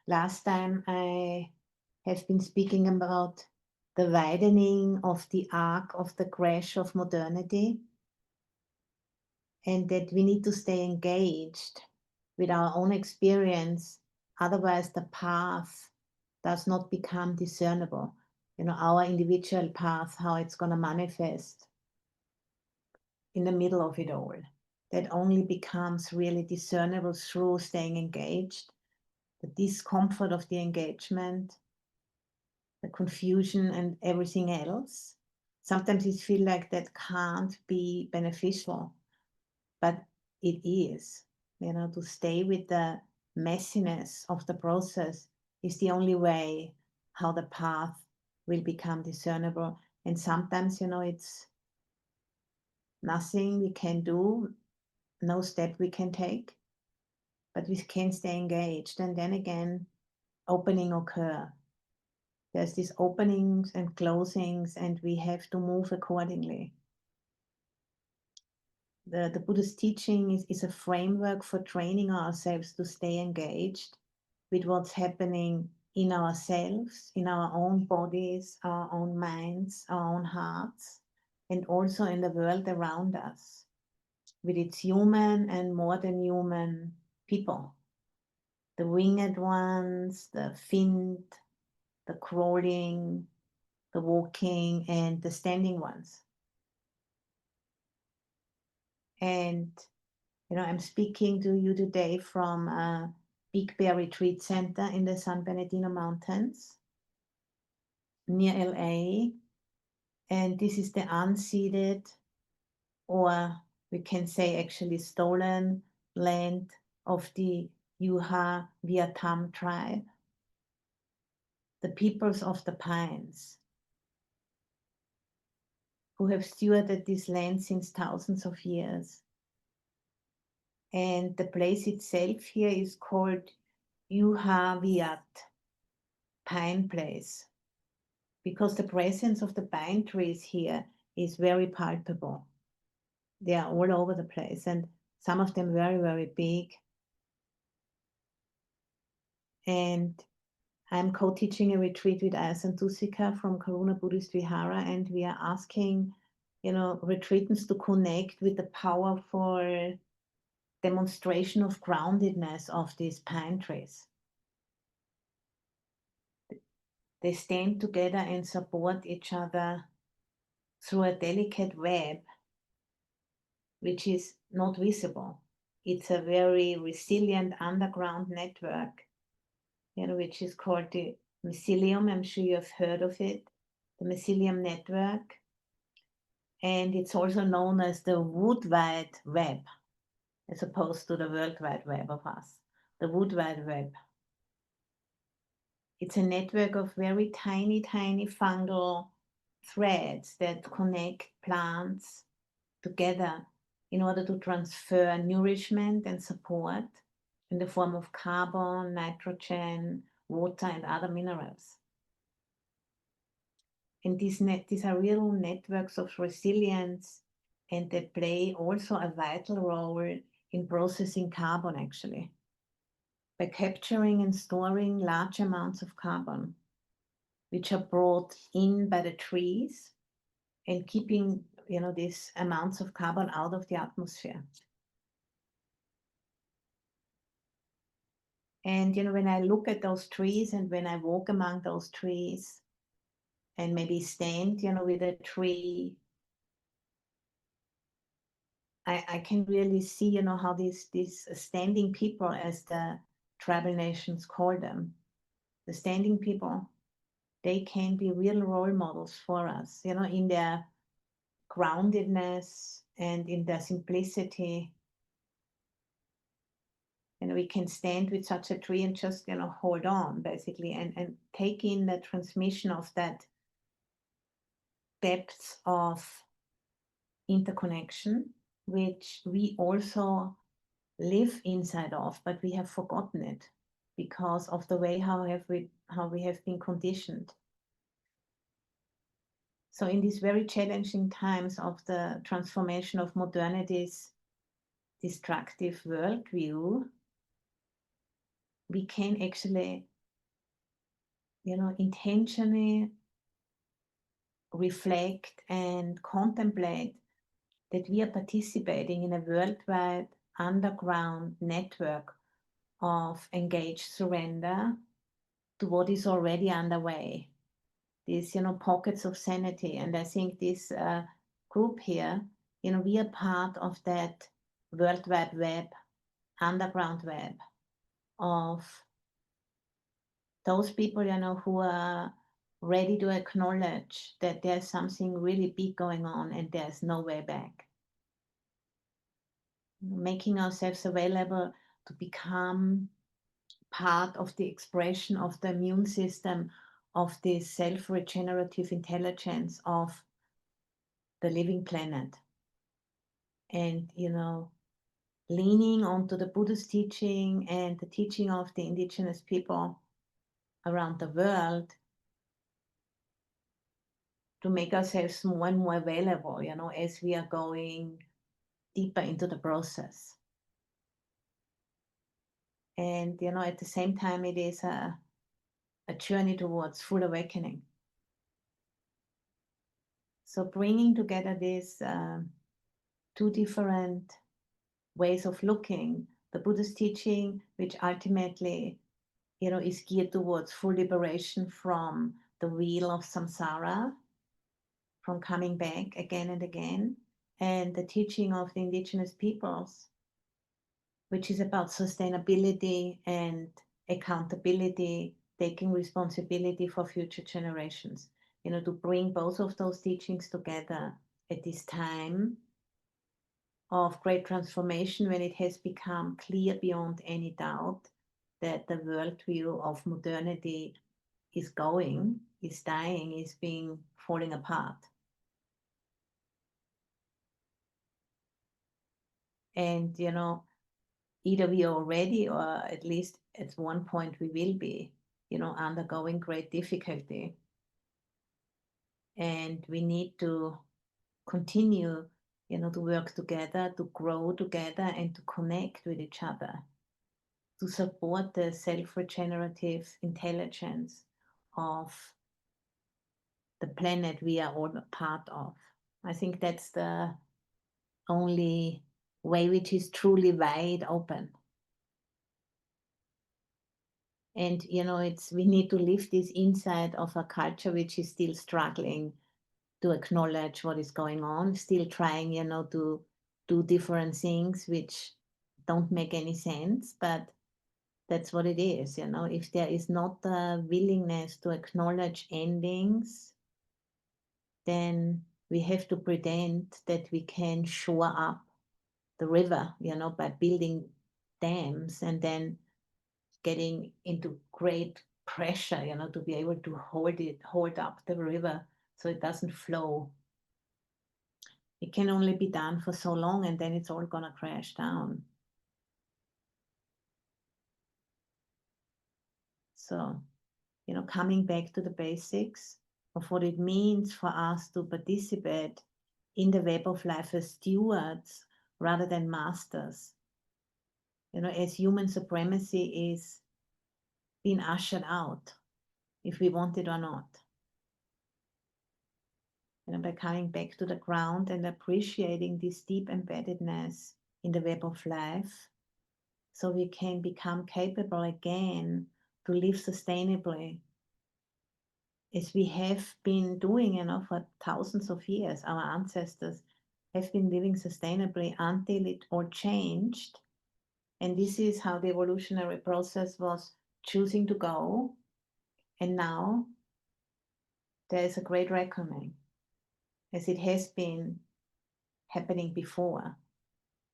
last time I have been speaking about the widening of the arc of the crash of modernity, and that we need to stay engaged with our own experience. Otherwise, the path does not become discernible. Our individual path, how it's going to manifest in the middle of it all. That only becomes really discernible through staying engaged, the discomfort of the engagement, the confusion and everything else. Sometimes it feels like that can't be beneficial, but it is. To stay with the messiness of the process is the only way how the path will become discernible. And sometimes, it's nothing we can do, no step we can take, but we can stay engaged. And then again, opening occur. There's these openings and closings, and we have to move accordingly. The Buddhist teaching is a framework for training ourselves to stay engaged with what's happening in ourselves, in our own bodies, our own minds, our own hearts, and also in the world around us, with its human and more than human people. The winged ones, the finned, the crawling, the walking, and the standing ones. And, I'm speaking to you today from a Big Bear Retreat Center in the San Bernardino Mountains near LA. And this is the unceded, or we can say actually stolen land of the Yuha Vietnam tribe, the peoples of the pines, who have stewarded this land since thousands of years. And the place itself here is called Yuha Viat, Pine Place, because the presence of the pine trees here is very palpable. They are all over the place, and some of them very, very big. And I'm co-teaching a retreat with Ayasant Dusika from Karuna Buddhist Vihara, and we are asking, retreatants to connect with the powerful demonstration of groundedness of these pine trees. They stand together and support each other through a delicate web, which is not visible. It's a very resilient underground network, which is called the mycelium. I'm sure you have heard of it, the mycelium network. And it's also known as the Wood Wide Web, as opposed to the World Wide Web of us, the Wood Wide Web. It's a network of very tiny, tiny fungal threads that connect plants together in order to transfer nourishment and support in the form of carbon, nitrogen, water, and other minerals. And these are real networks of resilience, and they play also a vital role in processing carbon, actually, by capturing and storing large amounts of carbon, which are brought in by the trees and keeping, these amounts of carbon out of the atmosphere. And, when I look at those trees and when I walk among those trees and maybe stand, with a tree, I can really see, how these standing people, as the tribal nations call them, the standing people, they can be real role models for us, in their groundedness and in their simplicity. We can stand with such a tree and just, hold on, basically, and take in the transmission of that depth of interconnection, which we also live inside of, but we have forgotten it because of the way how we have been conditioned. So in these very challenging times of the transformation of modernity's destructive worldview, we can actually intentionally reflect and contemplate that we are participating in a worldwide underground network of engaged surrender to what is already underway. These, pockets of sanity. And I think this group here, we are part of that World Wide Web, underground web of those people, who are ready to acknowledge that there's something really big going on and there's no way back. Making ourselves available to become part of the expression of the immune system of this self-regenerative intelligence of the living planet. And, leaning onto the Buddhist teaching and the teaching of the indigenous people around the world to make ourselves more and more available, as we are going deeper into the process. And, at the same time, it is a journey towards full awakening. So bringing together these two different ways of looking, the Buddhist teaching, which ultimately, is geared towards full liberation from the wheel of samsara, from coming back again and again, and the teaching of the indigenous peoples, which is about sustainability and accountability, taking responsibility for future generations. To bring both of those teachings together at this time of great transformation, when it has become clear beyond any doubt that the worldview of modernity is dying, is falling apart. And, either we are already, or at least at one point we will be, undergoing great difficulty. And we need to continue, to work together, to grow together, and to connect with each other, to support the self-regenerative intelligence of the planet we are all a part of. I think that's the only way which is truly wide open. And, we need to live this inside of a culture which is still struggling to acknowledge what is going on, still trying, to do different things which don't make any sense, but that's what it is. If there is not the willingness to acknowledge endings, then we have to pretend that we can shore up the river, by building dams and then getting into great pressure, to be able to hold up the river so it doesn't flow. It can only be done for so long, and then it's all gonna crash down. So, coming back to the basics of what it means for us to participate in the web of life as stewards rather than masters. As human supremacy is being ushered out, if we want it or not. By coming back to the ground and appreciating this deep embeddedness in the web of life, so we can become capable again to live sustainably, as we have been doing, for thousands of years. Our ancestors have been living sustainably until it all changed. And this is how the evolutionary process was choosing to go. And now there is a great reckoning, as it has been happening before.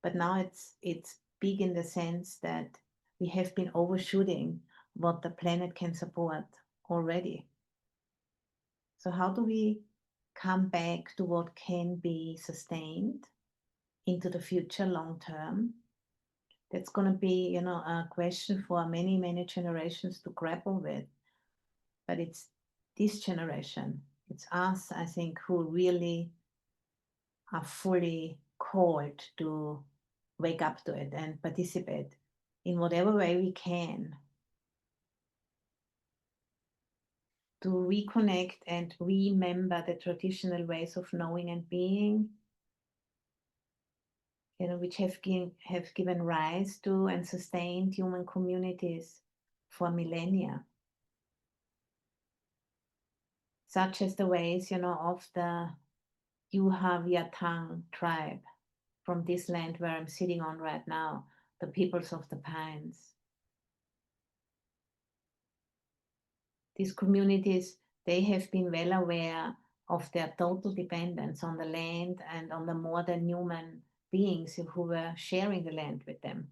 But now it's big in the sense that we have been overshooting what the planet can support already. So how do we come back to what can be sustained into the future long term? That's going to be, a question for many, many generations to grapple with. But it's this generation, it's us, I think, who really are fully called to wake up to it and participate in whatever way we can. to reconnect and remember the traditional ways of knowing and being, which have given rise to and sustained human communities for millennia, such as the ways, of the Yuha tribe from this land where I'm sitting on right now, the peoples of the pines. These communities, they have been well aware of their total dependence on the land and on the more than human beings who were sharing the land with them.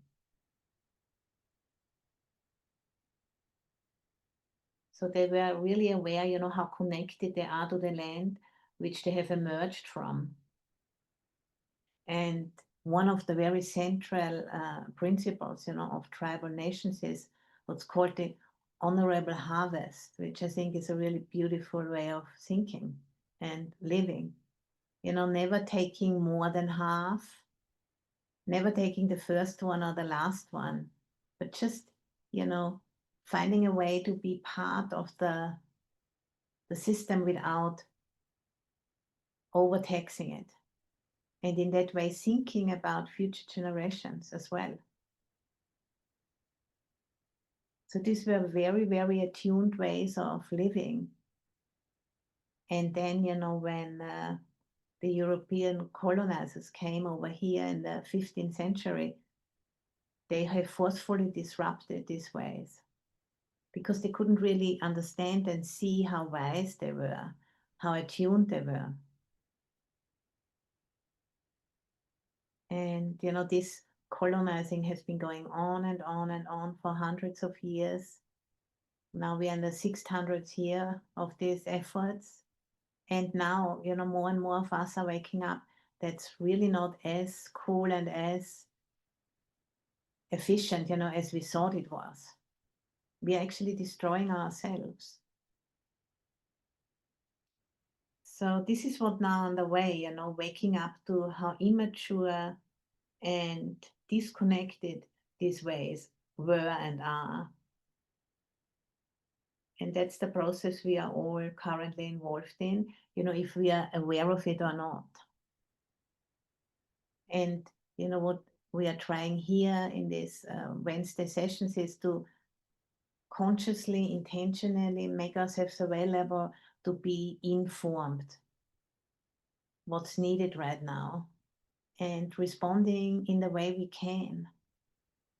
So they were really aware, how connected they are to the land which they have emerged from. And one of the very central principles, of tribal nations is what's called the honorable harvest, which I think is a really beautiful way of thinking and living. Never taking more than half, never taking the first one or the last one, but just, finding a way to be part of the system without overtaxing it. And in that way, thinking about future generations as well. So these were very, very attuned ways of living. And then, when the European colonizers came over here in the 15th century, they have forcefully disrupted these ways because they couldn't really understand and see how wise they were, how attuned they were. And, this colonizing has been going on and on and on for hundreds of years. Now we're in the 600th year of these efforts. And now, more and more of us are waking up. That's really not as cool and as efficient, as we thought it was. We are actually destroying ourselves. So this is what now on the way, waking up to how immature and disconnected these ways were and are. And that's the process we are all currently involved in, if we are aware of it or not. And what we are trying here in this Wednesday sessions is to consciously, intentionally make ourselves available to be informed what's needed right now and responding in the way we can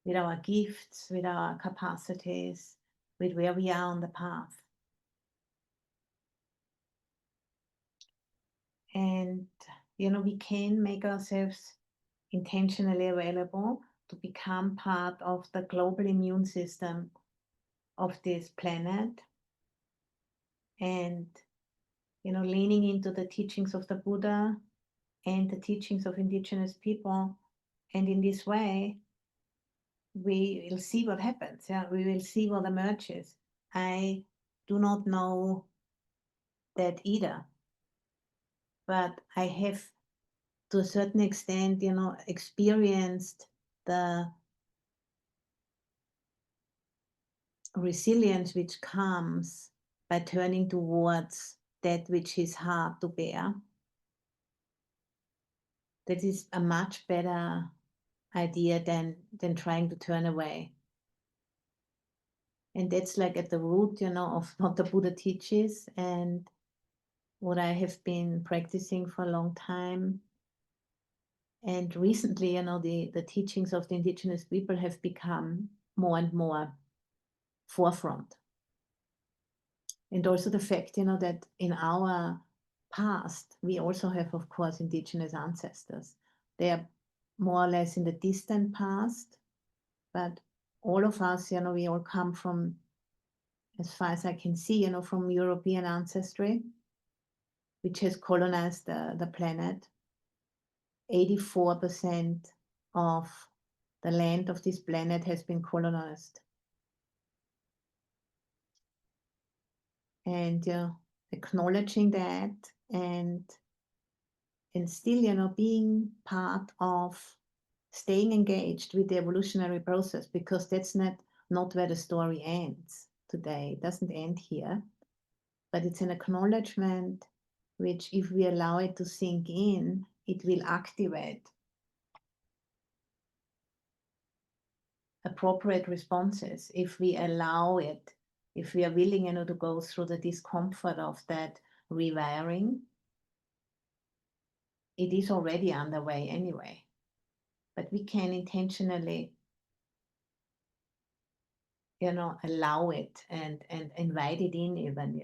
with our gifts, with our capacities, with where we are on the path. And, we can make ourselves intentionally available to become part of the global immune system of this planet. And, leaning into the teachings of the Buddha and the teachings of indigenous people. And in this way, we will see what happens. Yeah, we will see what emerges. I do not know that either, but I have, to a certain extent, experienced the resilience which comes by turning towards that which is hard to bear. That is a much better idea than trying to turn away. And that's like at the root, of what the Buddha teaches and what I have been practicing for a long time. And recently, the teachings of the indigenous people have become more and more forefront. And also the fact, that in our past, we also have, of course, indigenous ancestors. They are more or less in the distant past, but all of us, we all come from, as far as I can see, from European ancestry, which has colonized the planet. 84% of the land of this planet has been colonized. And acknowledging that and still, being part of staying engaged with the evolutionary process, because that's not where the story ends today. It doesn't end here, but it's an acknowledgement which, if we allow it to sink in, it will activate appropriate responses if we allow it, if we are willing, to go through the discomfort of that rewiring. It is already underway anyway, but we can intentionally, allow it and invite it in even.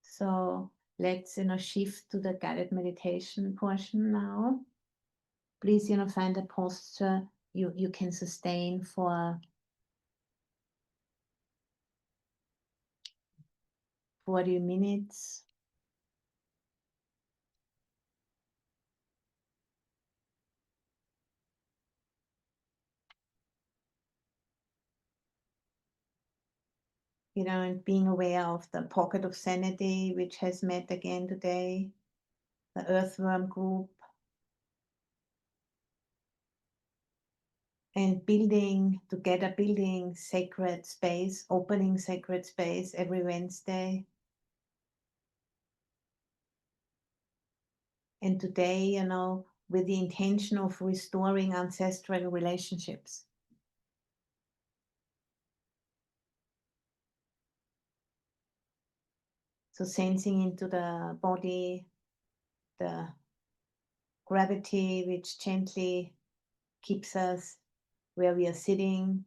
So let's, shift to the guided meditation portion now. Please, find a posture you can sustain for 40 minutes. And being aware of the pocket of sanity, which has met again today, the earthworm group, and building sacred space, opening sacred space every Wednesday. And today, with the intention of restoring ancestral relationships. So sensing into the body, the gravity which gently keeps us where we are sitting.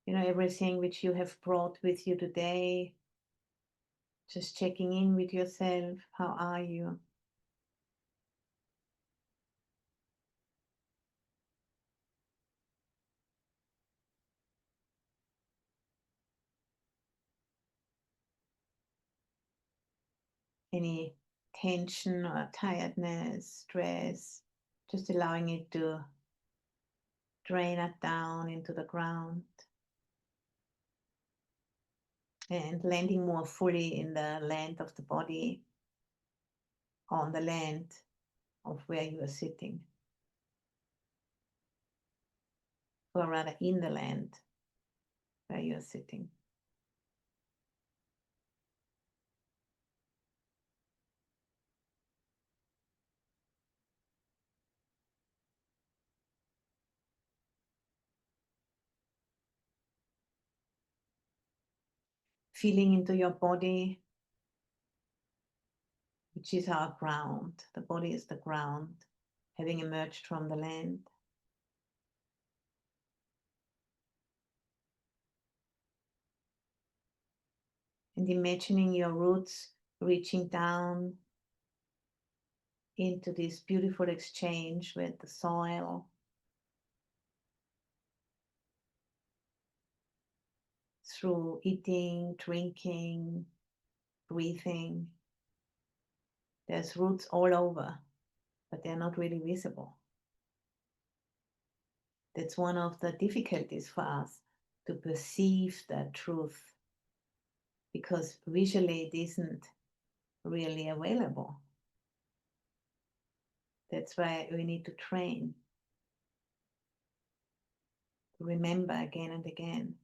Everything which you have brought with you today, just checking in with yourself. How are you? Any tension or tiredness, stress, just allowing it to drain it down into the ground and landing more fully in the land of the body, on the land of where you are sitting, or rather in the land where you are sitting. Feeling into your body, which is our ground. The body is the ground, having emerged from the land. And imagining your roots reaching down into this beautiful exchange with the soil, through eating, drinking, breathing. There's roots all over, but they're not really visible. That's one of the difficulties for us, to perceive that truth, because visually it isn't really available. That's why we need to train, to remember again and again.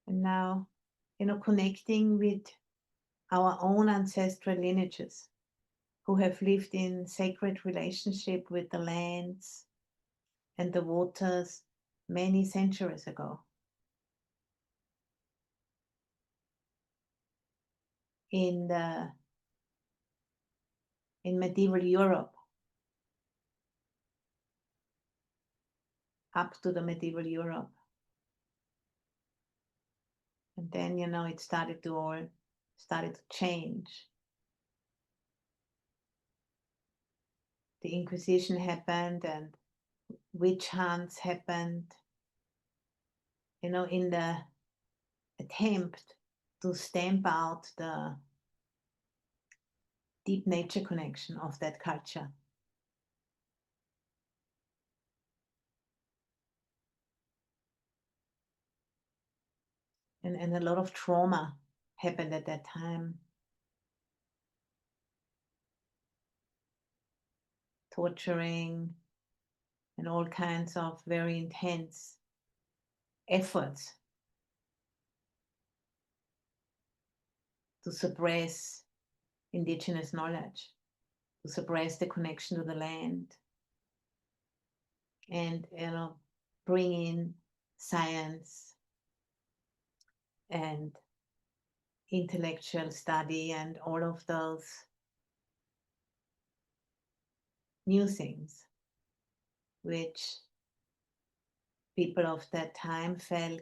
And now, connecting with our own ancestral lineages who have lived in sacred relationship with the lands and the waters many centuries ago. In medieval Europe, up to the medieval Europe. And then, it started to change. The Inquisition happened and witch hunts happened, in the attempt to stamp out the deep nature connection of that culture. And a lot of trauma happened at that time. Torturing and all kinds of very intense efforts to suppress indigenous knowledge, to suppress the connection to the land, and bring in science and intellectual study and all of those new things which people of that time felt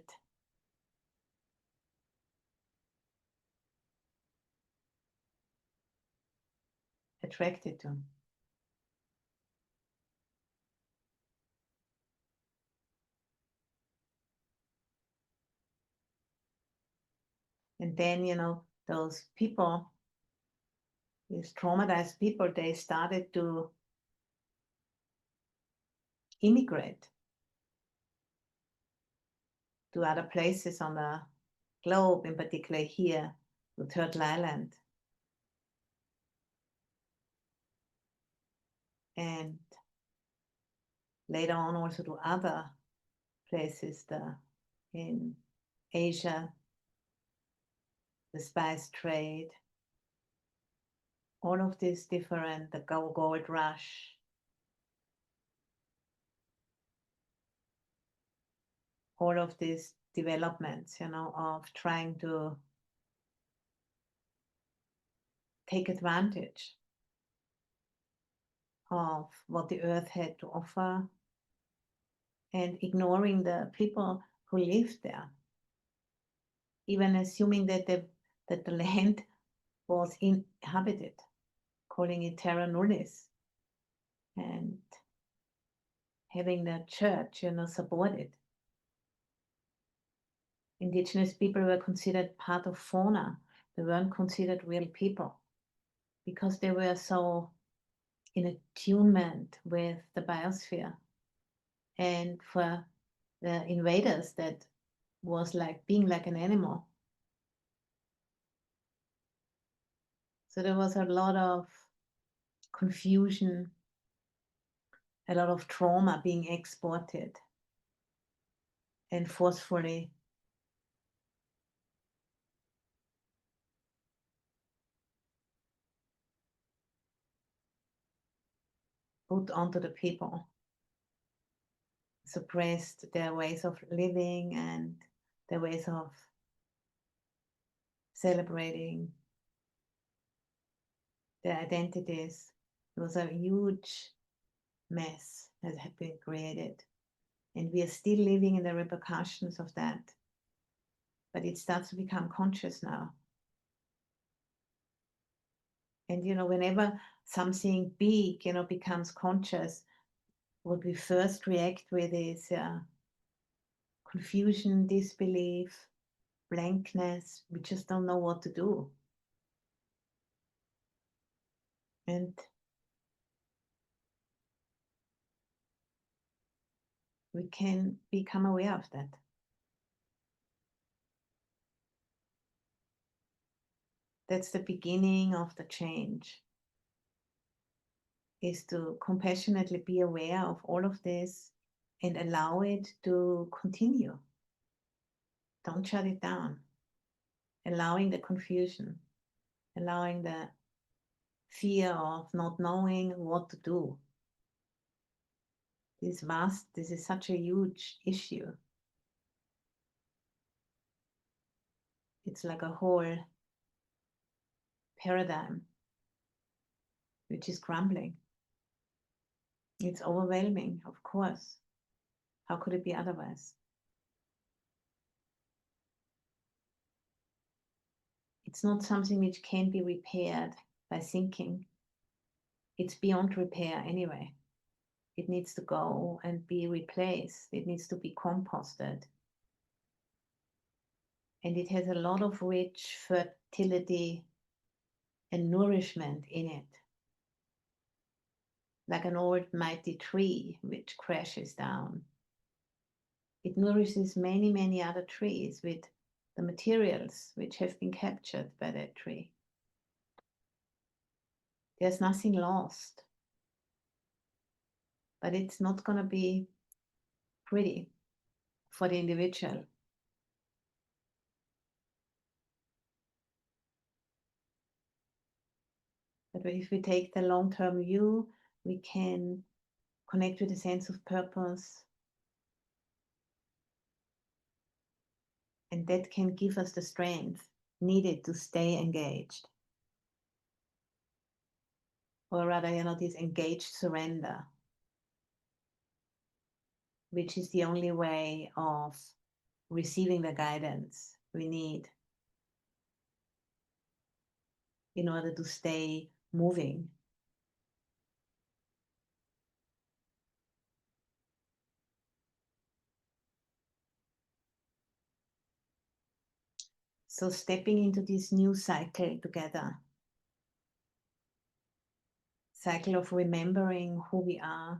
attracted to. And then, those people, these traumatized people, they started to immigrate to other places on the globe, in particular here to Turtle Island. And later on also to other places in Asia, the spice trade, all of these different, the gold rush, all of these developments, of trying to take advantage of what the earth had to offer and ignoring the people who lived there, even assuming that the land was inhabited, calling it terra nullius, and having the church, support it. Indigenous people were considered part of fauna. They weren't considered real people because they were so in attunement with the biosphere. And for the invaders, that was like being like an animal. So there was a lot of confusion, a lot of trauma being exported and forcefully put onto the people, suppressed their ways of living and their ways of celebrating their identities. It was a huge mess that had been created. And we are still living in the repercussions of that. But it starts to become conscious now. And, whenever something big, becomes conscious, what we first react with is confusion, disbelief, blankness. We just don't know what to do. And we can become aware of that. That's the beginning of the change, is to compassionately be aware of all of this and allow it to continue Don't shut it down. Allowing the confusion, allowing the fear of not knowing what to do. This is such a huge issue. It's like a whole paradigm which is crumbling. It's overwhelming, of course. How could it be otherwise? It's not something which can be repaired by thinking. It's beyond repair anyway. It needs to go and be replaced. It needs to be composted. And it has a lot of rich fertility and nourishment in it. Like an old mighty tree which crashes down. It nourishes many, many other trees with the materials which have been captured by that tree. There's nothing lost. But it's not going to be pretty for the individual. But if we take the long-term view, we can connect with a sense of purpose. And that can give us the strength needed to stay engaged. Or rather, this engaged surrender, which is the only way of receiving the guidance we need in order to stay moving. So stepping into this new cycle together, cycle of remembering who we are,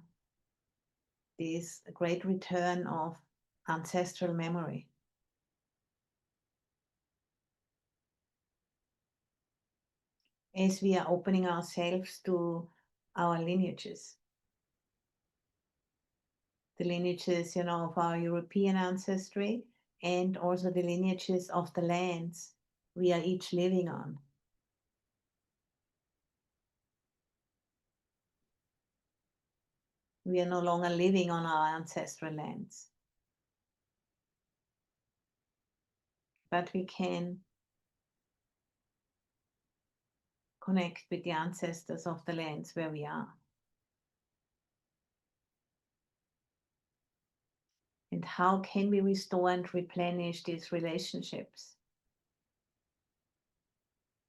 this great return of ancestral memory. As we are opening ourselves to our lineages. The lineages, of our European ancestry, and also the lineages of the lands we are each living on. We are no longer living on our ancestral lands. But we can connect with the ancestors of the lands where we are. And how can we restore and replenish these relationships?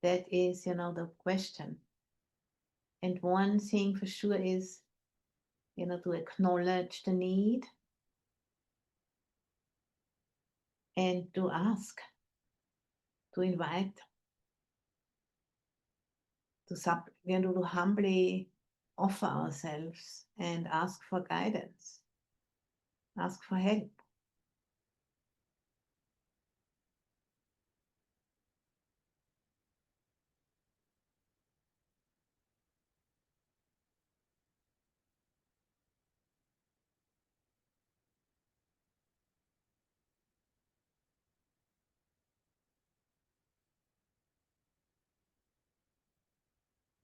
That is, the question. And one thing for sure is, to acknowledge the need and to ask, to invite, to humbly offer ourselves and ask for guidance, ask for help.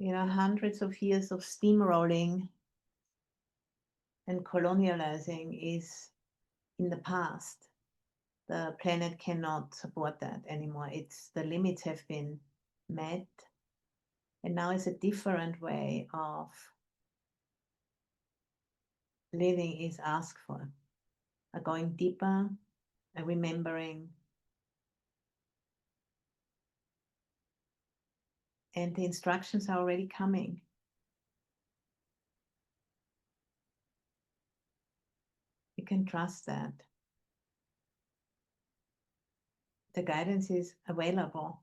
Hundreds of years of steamrolling and colonializing is in the past. The planet cannot support that anymore. The limits have been met. And now it's a different way of living is asked for. A going deeper, a remembering. And the instructions are already coming. You can trust that. The guidance is available.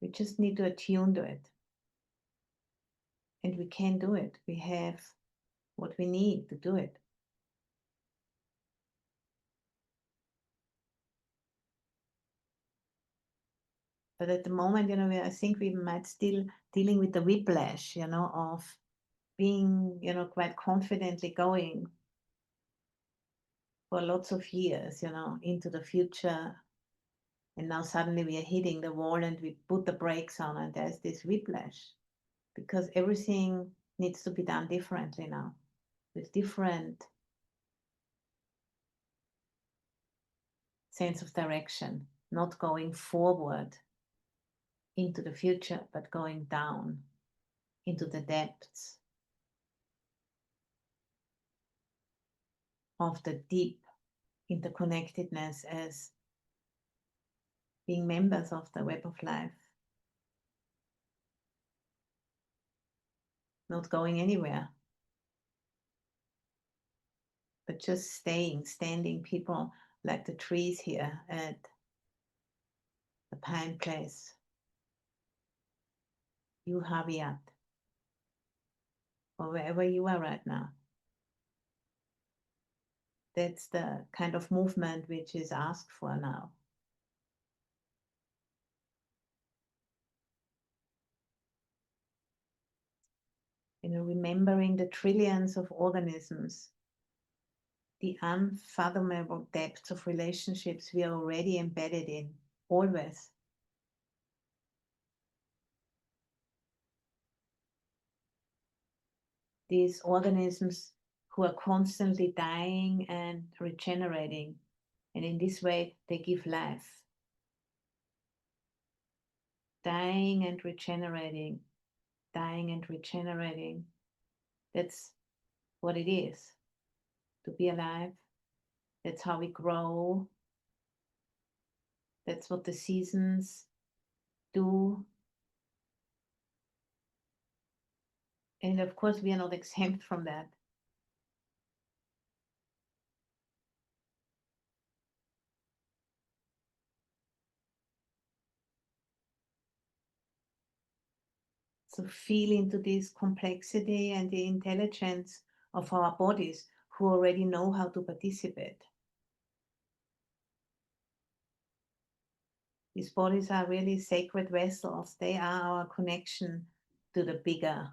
We just need to attune to it. And we can do it. We have what we need to do it. But at the moment, I think we might still dealing with the whiplash, of being, quite confidently going for lots of years, into the future And now suddenly we are hitting the wall and we put the brakes on, and there's this whiplash because everything needs to be done differently now with different sense of direction, not going forward into the future, but going down into the depths of the deep interconnectedness as being members of the web of life, not going anywhere, but just standing people like the trees here at the Pine Place, you Javiat, or wherever you are right now. That's the kind of movement which is asked for now. Remembering the trillions of organisms, the unfathomable depths of relationships we are already embedded in, always. These organisms who are constantly dying and regenerating, and in this way they give life. Dying and regenerating, dying and regenerating. That's what it is to be alive. That's how we grow. That's what the seasons do. And of course, we are not exempt from that. So feel into this complexity and the intelligence of our bodies who already know how to participate. These bodies are really sacred vessels. They are our connection to the bigger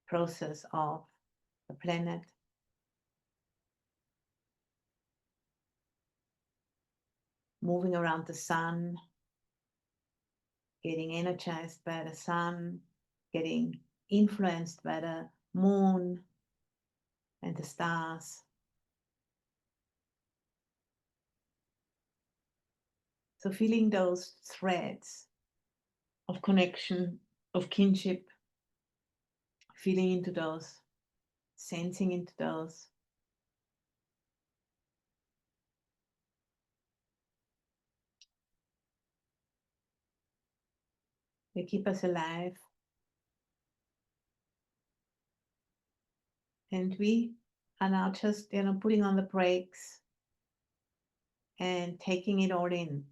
process of the planet. Moving around the sun, getting energized by the sun, getting influenced by the moon and the stars. So feeling those threads of connection, of kinship, feeling into those, sensing into those. They keep us alive. And we are now just, putting on the brakes and taking it all in.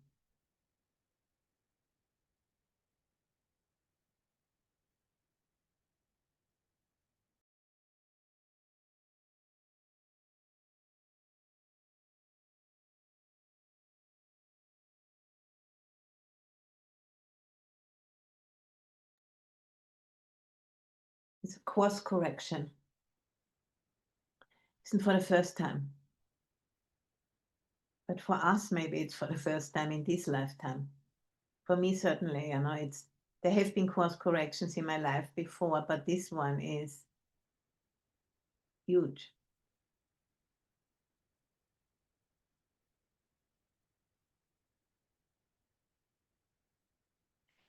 It's a course correction. Isn't for the first time. But for us, maybe it's for the first time in this lifetime. For me, certainly, there have been course corrections in my life before, but this one is huge.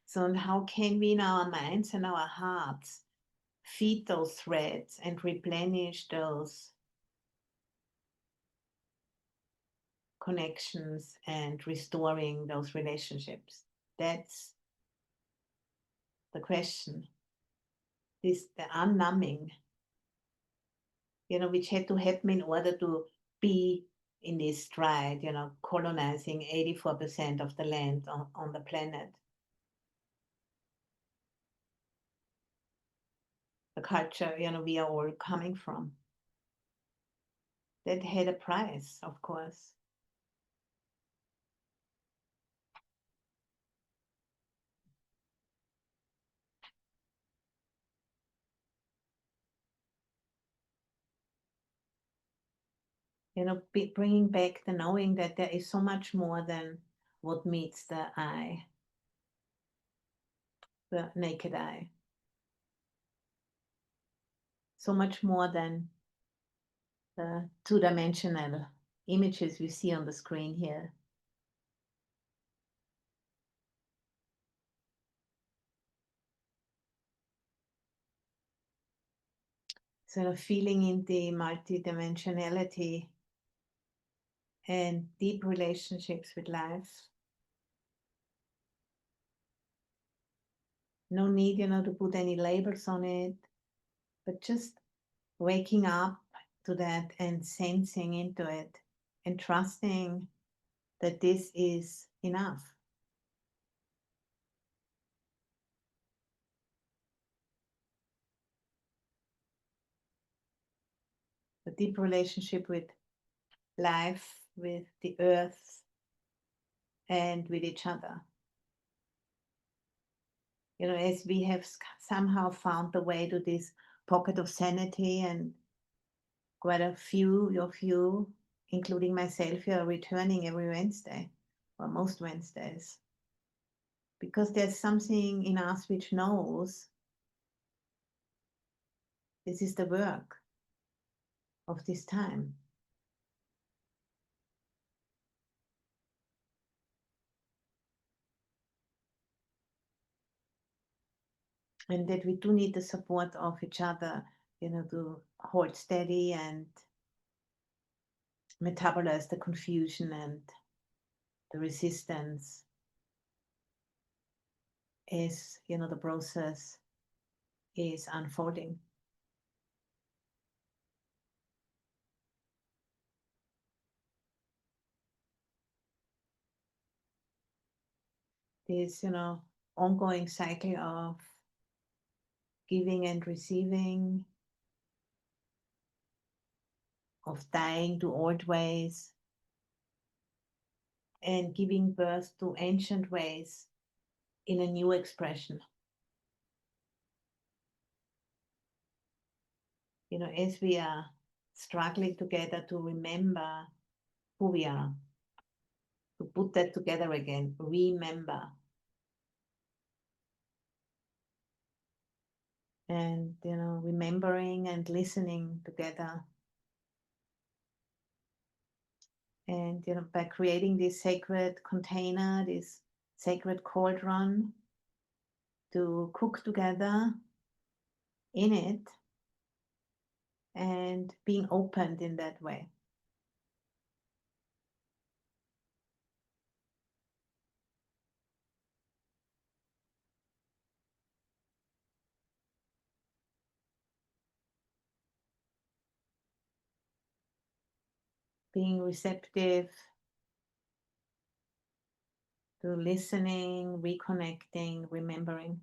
So how can we in our minds and our hearts feed those threads and replenish those connections and restoring those relationships? That's the question. The unnumbing, which had to happen in order to be in this stride, colonizing 84% of the land on the planet. The culture, we are all coming from. That had a price, of course. Bringing back the knowing that there is so much more than what meets the eye, the naked eye. So much more than the two-dimensional images we see on the screen here. Sort of feeling in the multidimensionality and deep relationships with life. No need, to put any labels on it, but just waking up to that and sensing into it and trusting that this is enough. A deep relationship with life, with the earth, and with each other. As we have somehow found the way to this pocket of sanity, and quite a few of you, including myself, you are returning every Wednesday, or most Wednesdays, because there's something in us which knows this is the work of this time. And that we do need the support of each other, to hold steady and metabolize the confusion and the resistance as, the process is unfolding. This, ongoing cycle of giving and receiving, of dying to old ways and giving birth to ancient ways in a new expression. As we are struggling together to remember who we are, to put that together again, remember. And, remembering and listening together. And, by creating this sacred container, this sacred cauldron, to cook together in it and being opened in that way. Being receptive to listening, reconnecting, remembering.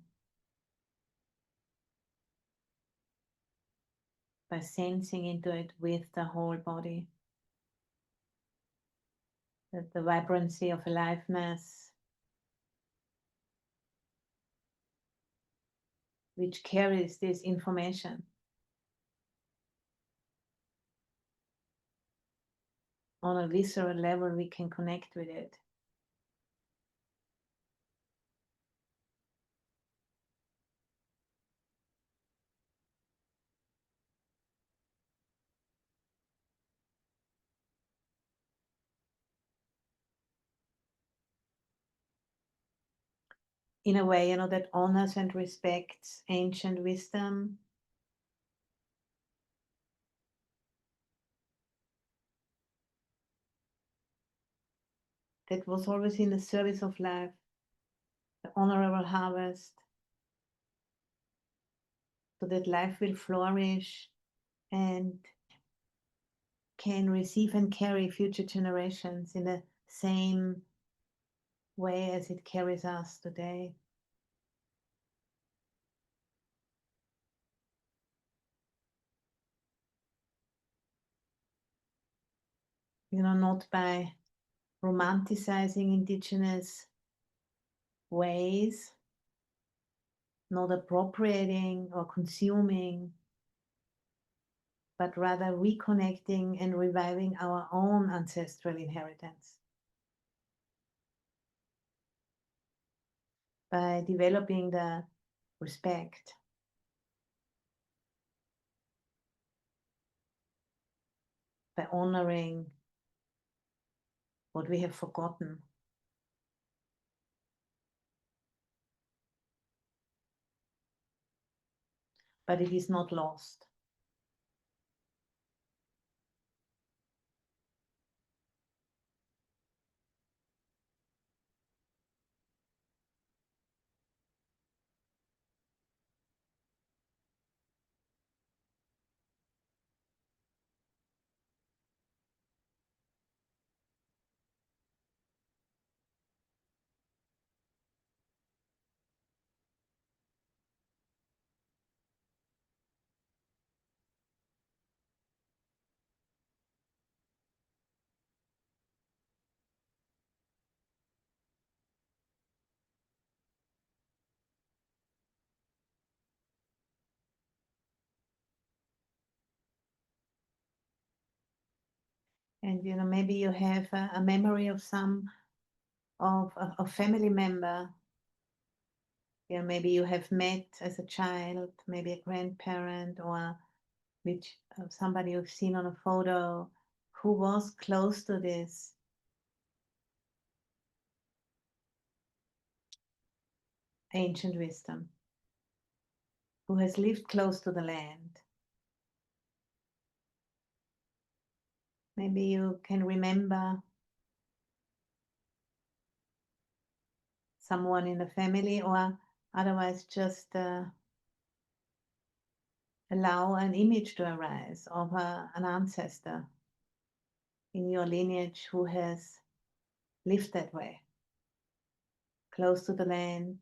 By sensing into it with the whole body. That the vibrancy of aliveness, which carries this information on a visceral level, we can connect with it. In a way, that honors and respects ancient wisdom. That was always in the service of life, the honorable harvest, so that life will flourish and can receive and carry future generations in the same way as it carries us today. Not by romanticizing indigenous ways, not appropriating or consuming, but rather reconnecting and reviving our own ancestral inheritance. by developing the respect, by honoring what we have forgotten. But it is not lost. And maybe you have a memory of a family member. Maybe you have met as a child, maybe a grandparent, or which somebody you've seen on a photo who was close to this ancient wisdom, who has lived close to the land. Maybe you can remember someone in the family, or otherwise just allow an image to arise of an ancestor in your lineage who has lived that way, close to the land,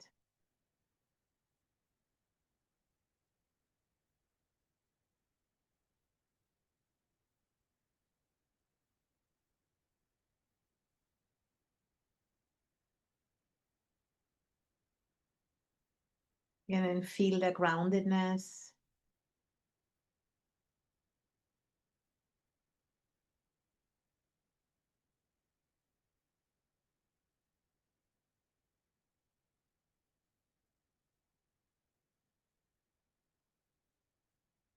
and feel the groundedness.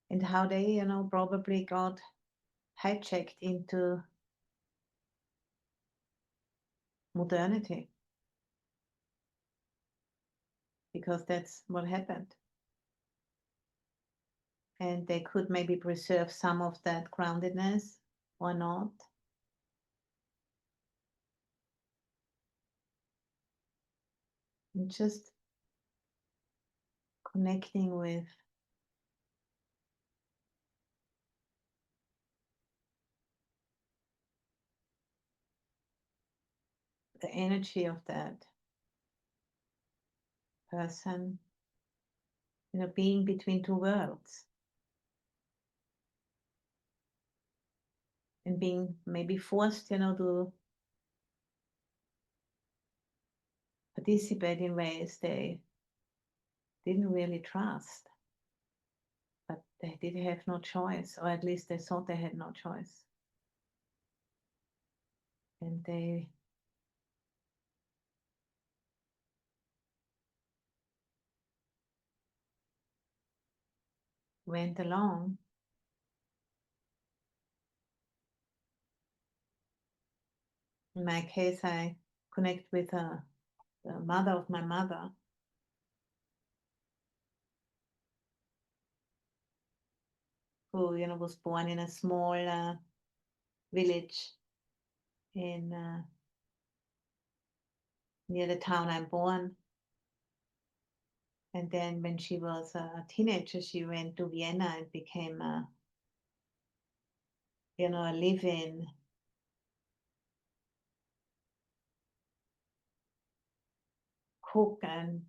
And how they, probably got hijacked into modernity, because that's what happened. And they could maybe preserve some of that groundedness or not. And just connecting with the energy of that person, being between two worlds, and being maybe forced, to participate in ways they didn't really trust, but they did have no choice, or at least they thought they had no choice. And they went along. In my case, I connect with the mother of my mother, who was born in a small village in near the town I'm born. And then when she was a teenager, she went to Vienna and became a live-in cook and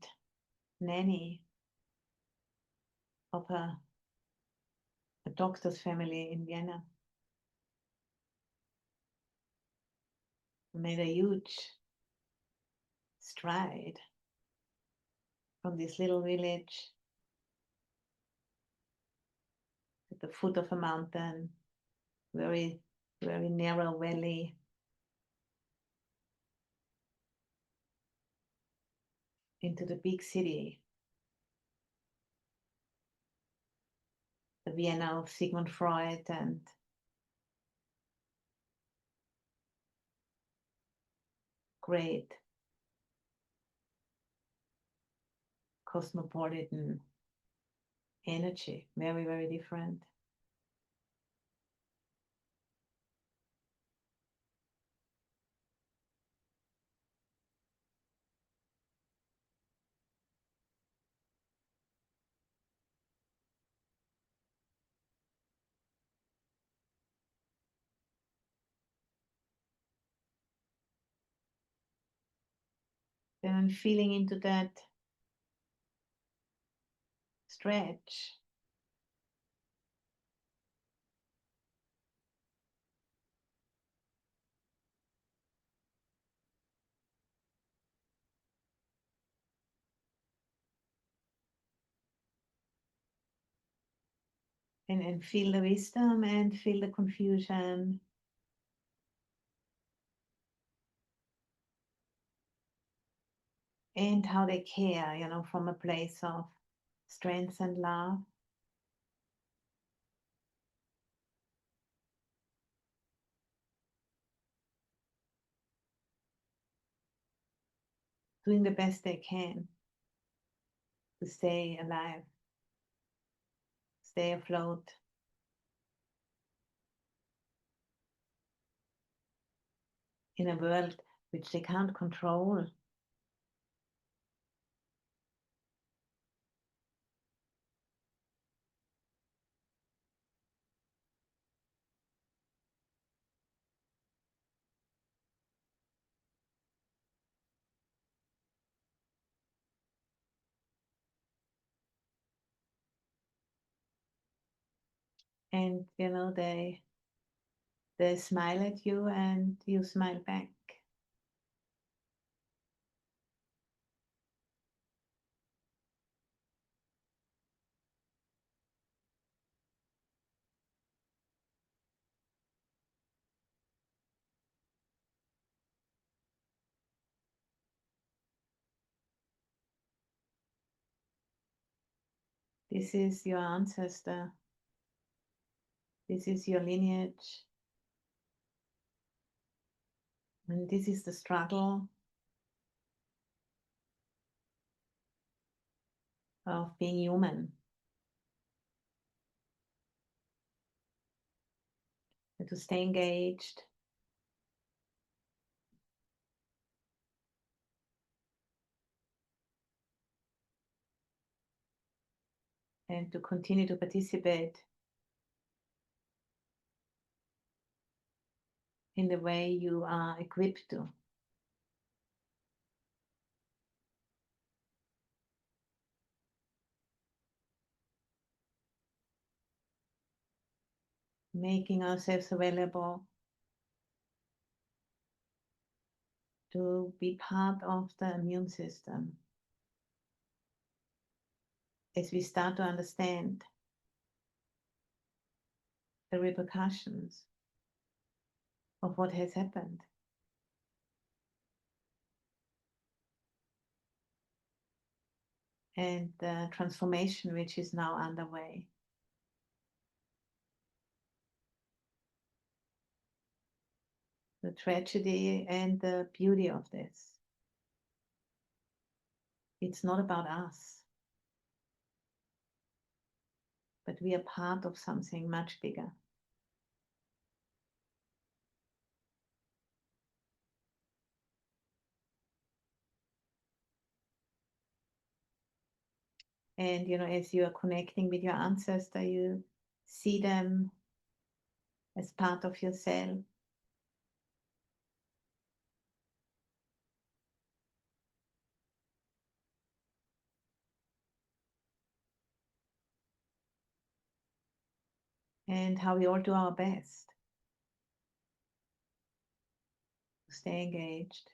nanny of a doctor's family in Vienna. Made a huge stride from this little village at the foot of a mountain, very, very narrow valley, into the big city, the Vienna of Sigmund Freud and great cosmopolitan energy, very, very different. Then I'm feeling into that stretch. And feel the wisdom and feel the confusion. And how they care, from a place of strength and love. Doing the best they can to stay alive, stay afloat. In a world which they can't control. And they smile at you and you smile back. This is your ancestor. This is your lineage. And this is the struggle of being human. And to stay engaged. And to continue to participate in the way you are equipped to. Making ourselves available to be part of the immune system as we start to understand the repercussions of what has happened. And the transformation which is now underway. The tragedy and the beauty of this. It's not about us, but we are part of something much bigger. And as you are connecting with your ancestor, you see them as part of yourself. And how we all do our best to stay engaged.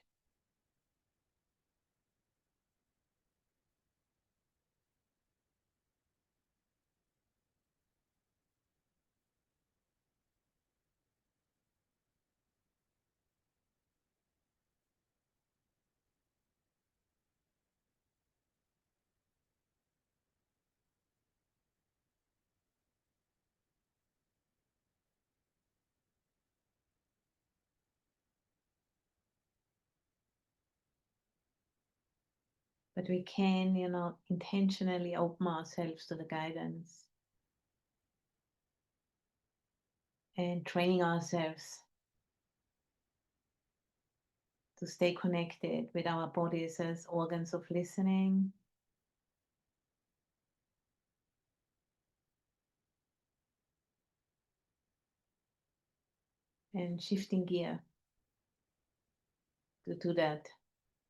But we can, intentionally open ourselves to the guidance and training ourselves to stay connected with our bodies as organs of listening. And shifting gear to do that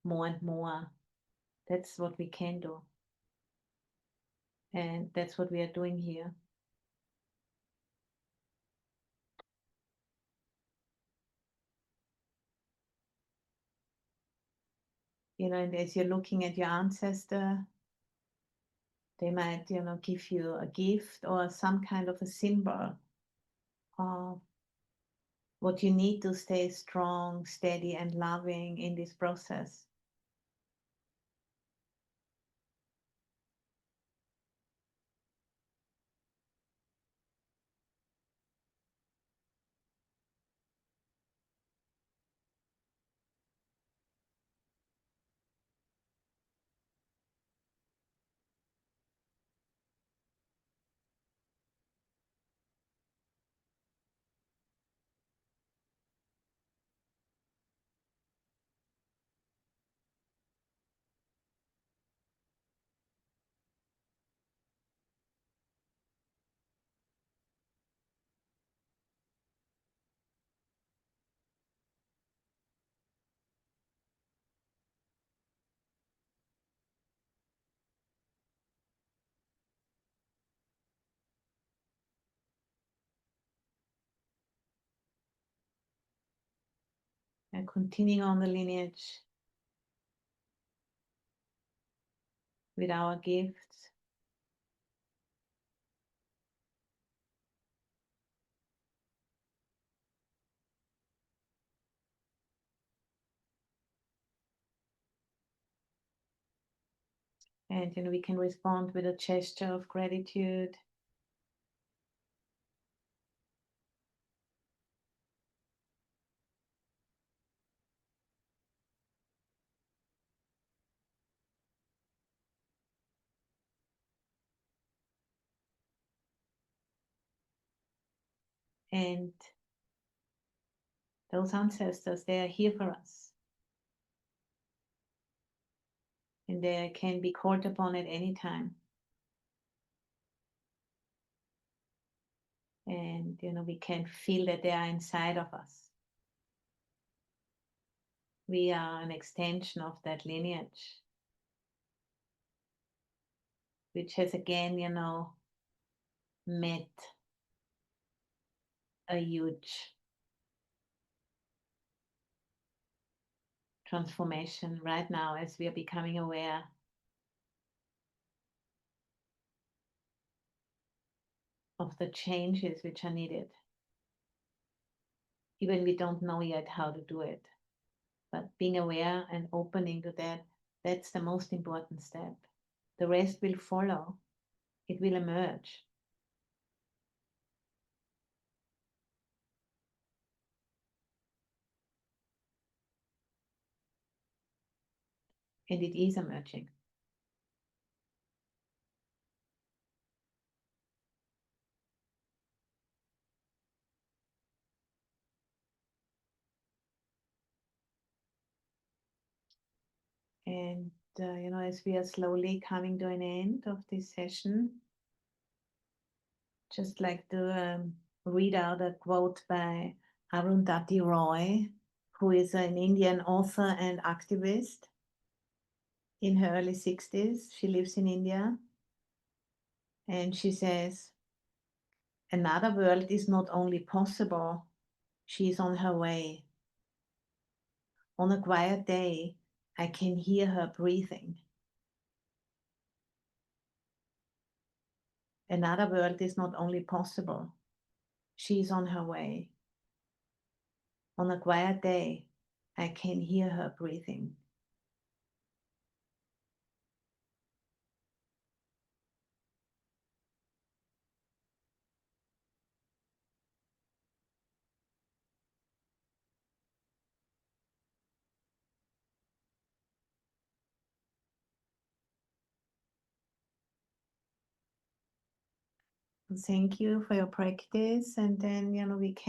more and more. That's what we can do. And that's what we are doing here. And as you're looking at your ancestor, they might, give you a gift or some kind of a symbol of what you need to stay strong, steady, and loving in this process. And continuing on the lineage with our gifts. And we can respond with a gesture of gratitude. And those ancestors, they are here for us. And they can be called upon at any time. And we can feel that they are inside of us. We are an extension of that lineage, which has again, met a huge transformation right now as we are becoming aware of the changes which are needed. Even we don't know yet how to do it, but being aware and opening to that, that's the most important step. The rest will follow. It will emerge. And it is emerging. And, as we are slowly coming to an end of this session, just like to read out a quote by Arundhati Roy, who is an Indian author and activist in her early 60s. She lives in India. And she says, another world is not only possible, she is on her way. On a quiet day, I can hear her breathing. Another world is not only possible, she is on her way. On a quiet day, I can hear her breathing. Thank you for your practice, and then we can